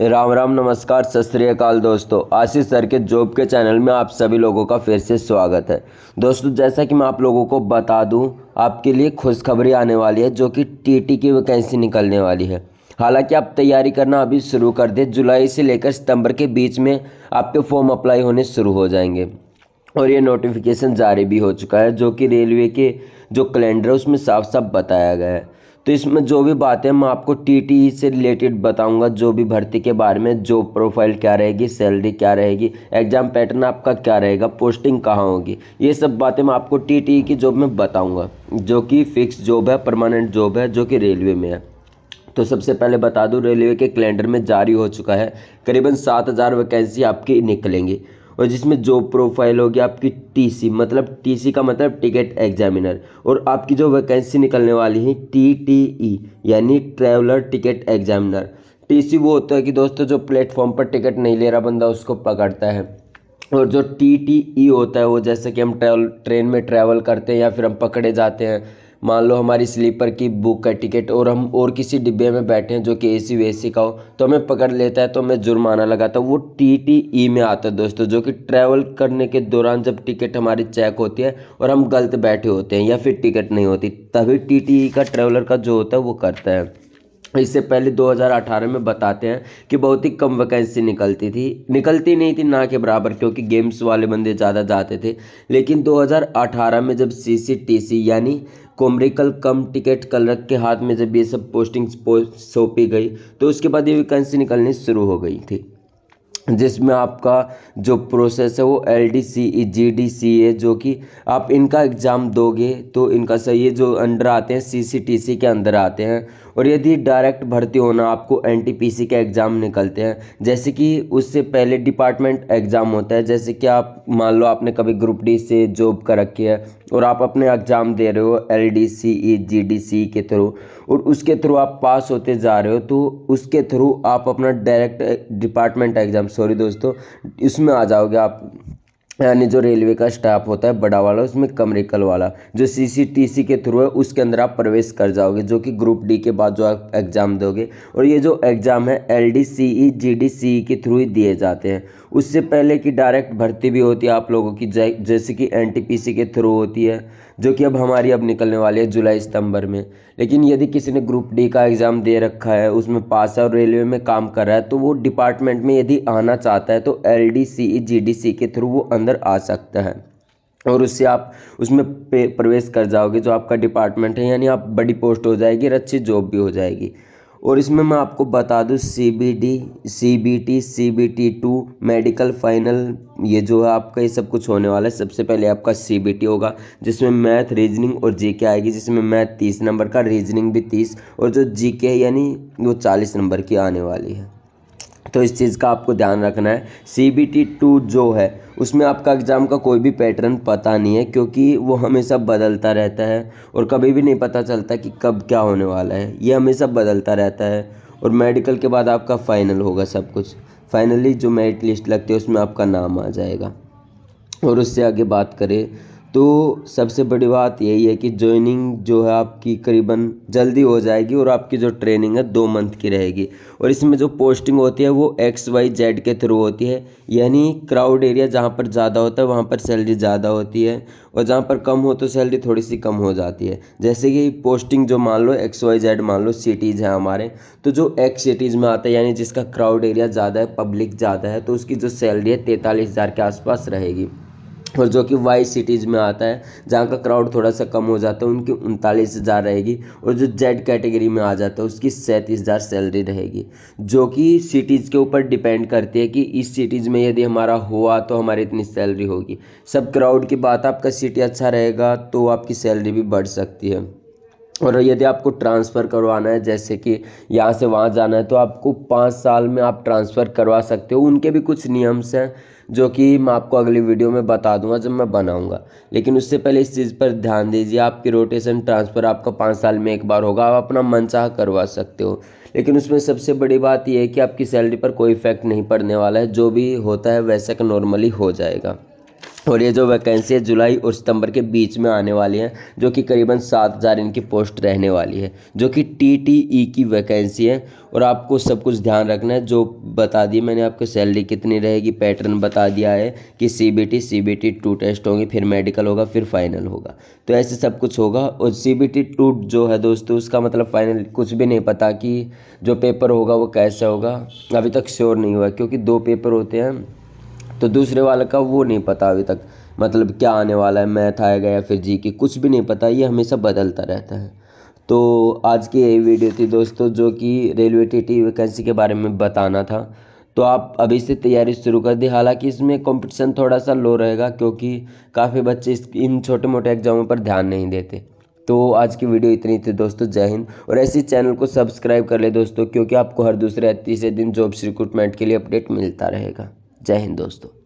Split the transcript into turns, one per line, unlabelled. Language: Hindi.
राम राम, नमस्कार, सत श्री अकाल दोस्तों। आशीष सर के जॉब के चैनल में आप सभी लोगों का फिर से स्वागत है। दोस्तों, जैसा कि मैं आप लोगों को बता दूं, आपके लिए खुशखबरी आने वाली है जो कि टीटी की वैकेंसी निकलने वाली है। हालांकि आप तैयारी करना अभी शुरू कर दें। जुलाई से लेकर सितंबर के बीच में आपके फॉर्म अप्लाई होने शुरू हो जाएंगे और ये नोटिफिकेशन जारी भी हो चुका है, जो कि रेलवे के जो कैलेंडर है उसमें साफ साफ बताया गया है। तो इसमें जो भी बातें मैं आपको टीटी से रिलेटेड बताऊंगा, जो भी भर्ती के बारे में, जॉब प्रोफाइल क्या रहेगी, सैलरी क्या रहेगी, एग्जाम पैटर्न आपका क्या रहेगा, पोस्टिंग कहाँ होगी, ये सब बातें मैं आपको टीटी की जॉब में बताऊंगा, जो कि फिक्स जॉब है, परमानेंट जॉब है, जो कि रेलवे में है। तो सबसे पहले बता दूं, रेलवे के कैलेंडर में जारी हो चुका है। करीबन 7,000 वैकेंसी आपकी निकलेंगी और जिसमें जॉब प्रोफाइल होगी आपकी टीसी, मतलब टीसी का मतलब टिकट एग्जामिनर, और आपकी जो वैकेंसी निकलने वाली है टीटीई यानी ट्रैवलर टिकट एग्जामिनर। टीसी वो होता है कि दोस्तों जो प्लेटफॉर्म पर टिकट नहीं ले रहा बंदा उसको पकड़ता है, और जो टीटीई होता है वो जैसे कि हम ट्रेन में ट्रैवल करते हैं या फिर हम पकड़े जाते हैं, मान लो हमारी स्लीपर की बुक का टिकट और हम और किसी डिब्बे में बैठे हैं जो कि एसी वेसी का हो, तो हमें पकड़ लेता है तो हमें जुर्माना लगाता है, वो टीटीई में आता है दोस्तों। जो कि ट्रैवल करने के दौरान जब टिकट हमारी चेक होती है और हम गलत बैठे होते हैं या फिर टिकट नहीं होती, तभी टीटीई का ट्रैवलर का जो होता है वो करता है। इससे पहले 2018 में बताते हैं कि बहुत ही कम वैकेंसी निकलती नहीं थी ना के बराबर, क्योंकि गेम्स वाले बंदे ज़्यादा जाते थे। लेकिन 2018 में जब सीसीटीसी यानी कॉमर्शियल कम टिकट क्लर्क के हाथ में जब ये सब पोस्टिंग सौंपी गई, तो उसके बाद ये वैकेंसी निकलनी शुरू हो गई थी, जिसमें आपका जो प्रोसेस है वो LDCE GDCA, जो कि आप इनका एग्ज़ाम दोगे तो इनका सही है, जो अंडर आते हैं CCTC के अंदर आते हैं। और यदि डायरेक्ट भर्ती होना, आपको NTPC के एग्ज़ाम निकलते हैं, जैसे कि उससे पहले डिपार्टमेंट एग्ज़ाम होता है। जैसे कि आप मान लो आपने कभी ग्रुप डी से जॉब कर रखी है और आप अपने एग्ज़ाम दे रहे हो LDCE GDCE के थ्रू, और उसके थ्रू आप पास होते जा रहे हो, तो उसके थ्रू आप अपना डायरेक्ट डिपार्टमेंट एग्ज़ाम, सॉरी दोस्तों, इसमें आ जाओगे आप। यानी जो रेलवे का स्टाफ होता है बड़ा वाला, उसमें कमरिकल वाला जो CCTC के थ्रू है उसके अंदर आप प्रवेश कर जाओगे, जो कि ग्रुप डी के बाद जो आप एग्ज़ाम दोगे। और ये जो एग्ज़ाम है LDCE GDCE के थ्रू ही दिए जाते हैं। उससे पहले की डायरेक्ट भर्ती भी होती है आप लोगों की, जैसे कि NTPC के थ्रू होती है, जो कि अब निकलने वाली है जुलाई सितंबर में। लेकिन यदि किसी ने ग्रुप डी का एग्ज़ाम दे रखा है, उसमें पास है और रेलवे में काम कर रहा है, तो वो डिपार्टमेंट में यदि आना चाहता है तो LDCE GDC के थ्रू वो अंदर आ सकता है और उससे आप उसमें प्रवेश कर जाओगे जो आपका डिपार्टमेंट है, यानी आप बड़ी पोस्ट हो जाएगी और अच्छी जॉब भी हो जाएगी। और इसमें मैं आपको बता दूं, CBD CBT CBT2 medical final, ये जो है आपका ये सब कुछ होने वाला है। सबसे पहले आपका CBT होगा, जिसमें मैथ, रीजनिंग और जीके आएगी, जिसमें मैथ 30 नंबर का, रीजनिंग भी 30, और जो जीके यानी वो 40 नंबर की आने वाली है। तो इस चीज़ का आपको ध्यान रखना है। CBT2 जो है उसमें आपका एग्ज़ाम का कोई भी पैटर्न पता नहीं है, क्योंकि वो हमेशा बदलता रहता है और कभी भी नहीं पता चलता कि कब क्या होने वाला है, ये हमेशा बदलता रहता है। और मेडिकल के बाद आपका फाइनल होगा सब कुछ। फाइनली जो मेरिट लिस्ट लगती है उसमें आपका नाम आ जाएगा। और उससे आगे बात करें तो सबसे बड़ी बात यही है कि ज्वाइनिंग जो है आपकी करीबन जल्दी हो जाएगी, और आपकी जो ट्रेनिंग है 2 मंथ की रहेगी। और इसमें जो पोस्टिंग होती है वो XYZ के थ्रू होती है, यानी क्राउड एरिया जहाँ पर ज़्यादा होता है वहाँ पर सैलरी ज़्यादा होती है, और जहाँ पर कम हो तो सैलरी थोड़ी सी कम हो जाती है। जैसे कि पोस्टिंग जो मान लो XYZ मान लो सिटीज़ हैं हमारे, तो जो X सिटीज़ में आता है यानी जिसका क्राउड एरिया ज़्यादा है, पब्लिक ज़्यादा है, तो उसकी जो सैलरी है 43,000 के आसपास रहेगी। और जो कि वाई सिटीज़ में आता है जहाँ का क्राउड थोड़ा सा कम हो जाता है, उनकी 39,000 रहेगी। और जो जेड कैटेगरी में आ जाता है उसकी 37,000 सैलरी रहेगी, जो कि सिटीज़ के ऊपर डिपेंड करती है कि इस सिटीज़ में यदि हमारा हुआ तो हमारी इतनी सैलरी होगी। सब क्राउड की बात, आपका सिटी अच्छा रहेगा तो आपकी सैलरी भी बढ़ सकती है। और यदि आपको ट्रांसफ़र करवाना है, जैसे कि यहाँ से वहाँ जाना है, तो आपको 5 साल में आप ट्रांसफ़र करवा सकते हो। उनके भी कुछ नियम्स हैं जो कि मैं आपको अगली वीडियो में बता दूंगा जब मैं बनाऊंगा। लेकिन उससे पहले इस चीज़ पर ध्यान दीजिए, आपकी रोटेशन ट्रांसफ़र आपका 5 साल में एक बार होगा, आप अपना मनचाहा करवा सकते हो। लेकिन उसमें सबसे बड़ी बात यह है कि आपकी सैलरी पर कोई इफेक्ट नहीं पड़ने वाला है, जो भी होता है वैसा का नॉर्मली हो जाएगा। और ये जो वैकेंसी है जुलाई और सितंबर के बीच में आने वाली है, जो कि करीबन 7,000 इनकी पोस्ट रहने वाली है, जो कि TTE की वैकेंसी है। और आपको सब कुछ ध्यान रखना है, जो बता दी मैंने आपको सैलरी कितनी रहेगी, पैटर्न बता दिया है कि CBT 2 टेस्ट होंगे, फिर मेडिकल होगा, फिर फाइनल होगा। तो ऐसे सब कुछ होगा। और CBT 2 जो है दोस्तों, उसका मतलब फाइनल कुछ भी नहीं पता कि जो पेपर होगा वो कैसा होगा, अभी तक श्योर नहीं हुआ, क्योंकि 2 पेपर होते हैं। तो दूसरे वाले का वो नहीं पता अभी तक, मतलब क्या आने वाला है, मैथ आएगा या फिर GK, कुछ भी नहीं पता, ये हमेशा बदलता रहता है। तो आज की यही वीडियो थी दोस्तों, जो कि रेलवे TT वैकेंसी के बारे में बताना था। तो आप अभी से तैयारी शुरू कर दी। हालांकि इसमें कंपटीशन थोड़ा सा लो रहेगा, क्योंकि काफ़ी बच्चे इन छोटे मोटे एग्जामों पर ध्यान नहीं देते। तो आज की वीडियो इतनी थी दोस्तों। जय हिंद। और ऐसे चैनल को सब्सक्राइब कर ले दोस्तों, क्योंकि आपको हर दूसरे या तीसरे दिन जॉब्स रिक्रूटमेंट के लिए अपडेट मिलता रहेगा। जय हिंद दोस्तों।